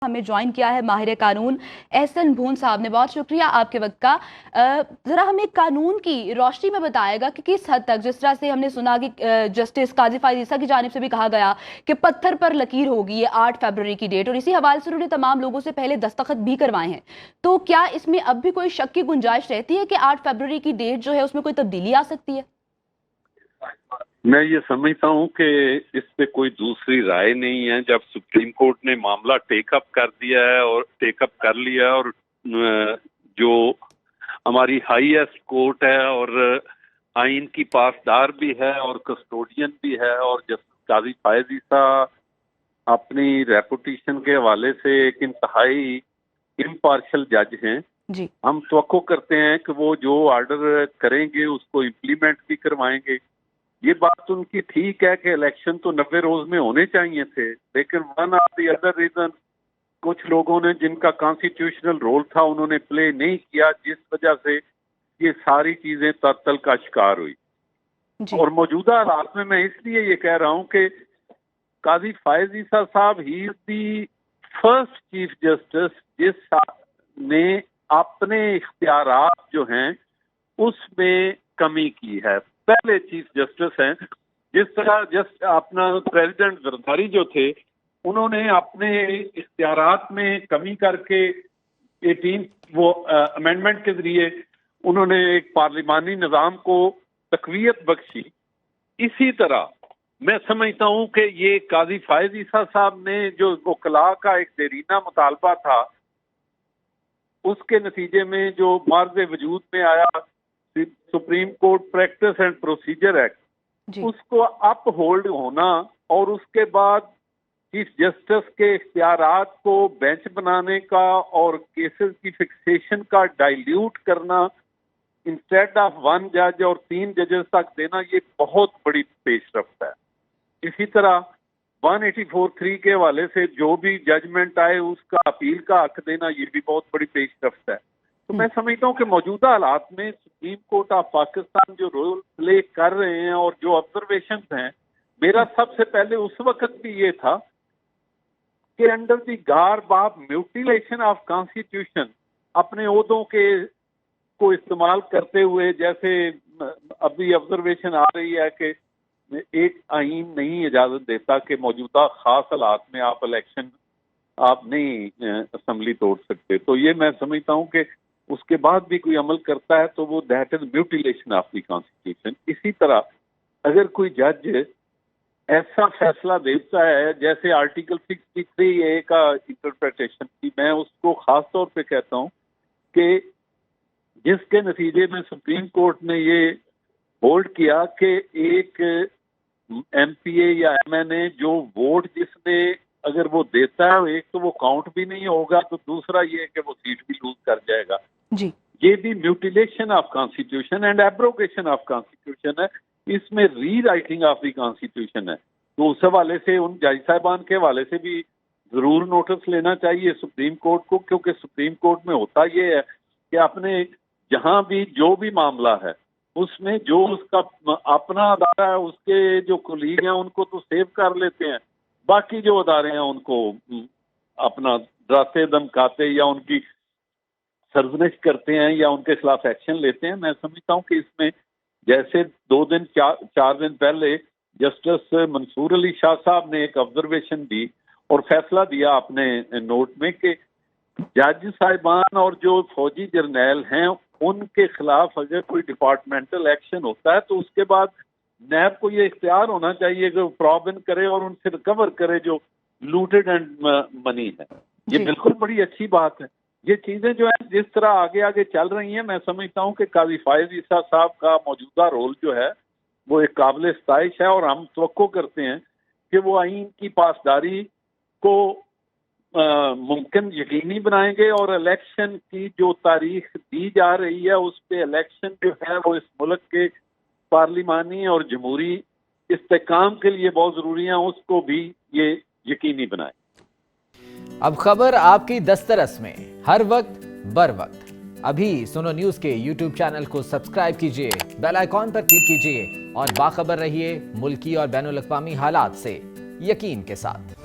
हमें ज्वाइन किया है माहिर कानून एहसन भून साहब ने। बहुत शुक्रिया आपके वक्त का। ज़रा हमें कानून की रोशनी में बताएगा कि किस हद तक, जिस तरह से हमने सुना कि जस्टिस काजी फायज़ ईसा की जानिब से भी कहा गया कि पत्थर पर लकीर होगी ये 8 फरवरी की डेट, और इसी हवाले से उन्होंने तमाम लोगों से पहले दस्तखत भी करवाए हैं, तो क्या इसमें अब भी कोई शक की गुंजाइश रहती है कि 8 फरवरी की डेट जो है उसमें कोई तब्दीली आ सकती है? मैं ये समझता हूँ कि इस पे कोई दूसरी राय नहीं है। जब सुप्रीम कोर्ट ने मामला टेकअप कर दिया है और टेकअप कर लिया है, और जो हमारी हाईएस्ट कोर्ट है और आइन की पासदार भी है और कस्टोडियन भी है, और जस्टिस काजी फायज़ ईसा अपनी रेपुटेशन के हवाले से एक इंतहाई इम्पार्शल जज हैं जी। हम तवक्को करते हैं कि वो जो आर्डर करेंगे उसको इम्प्लीमेंट भी करवाएंगे। ये बात उनकी ठीक है कि इलेक्शन तो 90 रोज में होने चाहिए थे, लेकिन one of the other reason कुछ लोगों ने जिनका कॉन्स्टिट्यूशनल रोल था उन्होंने प्ले नहीं किया, जिस वजह से ये सारी चीजें तत्तल का शिकार हुई। और मौजूदा हालात में मैं इसलिए ये कह रहा हूँ कि काजी फायज़ ईसा साहब he is the first chief justice जिस ने अपने इख्तियारात जो हैं उसमें कमी की है। पहले चीफ जस्टिस हैं। जिस तरह अपना प्रेसिडेंट जरदारी जो थे उन्होंने अपने इख्तियारात में कमी करके 18 वो अमेंडमेंट के जरिए उन्होंने एक पार्लिमानी निज़ाम को तकवीयत बख्शी। इसी तरह मैं समझता हूँ कि ये काजी फायज़ ईसा साहब ने जो वकला का एक देरीना मुतालबा था उसके नतीजे में जो मार्ज़ वजूद में आया supreme court practice and procedure act, उसको अप होल्ड होना और उसके बाद चीफ जस्टिस के इख्तियारात को बेंच बनाने का और केसेस की फिक्सेशन का डाइल्यूट करना इंस्टेड ऑफ 1 जज और 3 जजेस तक देना, ये बहुत बड़ी पेशरफ्त है। इसी तरह 184(3) के हवाले से जो भी जजमेंट आए उसका अपील का हक देना, ये भी बहुत बड़ी पेशरफ्त है। तो मैं समझता हूँ कि मौजूदा हालात में सुप्रीम कोर्ट ऑफ पाकिस्तान जो रोल प्ले कर रहे हैं और जो ऑब्जर्वेशन हैं, मेरा सबसे पहले उस वक्त भी ये था कि under the garb of mutilation of constitution अपने ओहदों के को इस्तेमाल करते हुए, जैसे अभी ऑब्जर्वेशन आ रही है कि एक आइन नहीं इजाजत देता कि मौजूदा खास हालात में आप इलेक्शन आप नहीं असम्बली तोड़ सकते, तो ये मैं समझता हूँ कि उसके बाद भी कोई अमल करता है तो वो that is mutilation of the constitution. इसी तरह अगर कोई जज ऐसा फैसला देता है जैसे आर्टिकल 63A का इंटरप्रिटेशन की, मैं उसको खास तौर पे कहता हूँ कि जिसके नतीजे में सुप्रीम कोर्ट ने ये होल्ड किया कि एक MPA या MNA जो वोट जिसने अगर वो देता है, एक तो वो काउंट भी नहीं होगा, तो दूसरा ये कि वो सीट भी लूज कर जाएगा जी। ये भी mutilation of constitution and abrogation of constitution है। इसमें री राइटिंग ऑफ द कॉन्स्टिट्यूशन है। तो उस हवाले से उन जज साहबान के हवाले से भी जरूर नोटिस लेना चाहिए सुप्रीम कोर्ट को, क्योंकि सुप्रीम कोर्ट में होता ये है कि अपने जहां भी जो भी मामला है उसमें जो उसका अपना अदारा है उसके जो कुलीग हैं उनको तो सेव कर लेते हैं, बाकी जो अदारे हैं उनको अपना डराते धमकाते या उनकी सरजनिश करते हैं या उनके खिलाफ एक्शन लेते हैं। मैं समझता हूँ कि इसमें जैसे 4 दिन पहले जस्टिस मंसूर अली शाह साहब ने एक ऑब्जर्वेशन दी और फैसला दिया अपने नोट में कि जज साहिबान और जो फौजी जर्नैल हैं उनके खिलाफ अगर कोई डिपार्टमेंटल एक्शन होता है तो उसके बाद नैब को ये इख्तियार होना चाहिए कि वो प्रॉबिन करे और उनसे रिकवर करे जो लूटेड एंड मनी है। ये बिल्कुल बड़ी अच्छी बात है। ये चीजें जो है जिस तरह आगे आगे चल रही हैं, मैं समझता हूँ कि काजी फायज़ ईसा साहब का मौजूदा रोल जो है वो एक काबिल सताइश है, और हम तवक्को करते हैं कि वो आइन की पासदारी को मुमकिन यकीनी बनाएंगे और इलेक्शन की जो तारीख दी जा रही है उस पे इलेक्शन जो है वो इस मुल्क के पार्लिमानी और जमहूरी इस्तेकाम के लिए बहुत जरूरी है, उसको भी ये यकीनी बनाए। अब खबर आपकी दस्तरस में हर वक्त बर वक्त। अभी सुनो न्यूज के YouTube चैनल को सब्सक्राइब कीजिए, बेल आइकॉन पर क्लिक कीजिए और बाखबर रहिए मुल्की और बैनुल अक़वामी हालात से यकीन के साथ।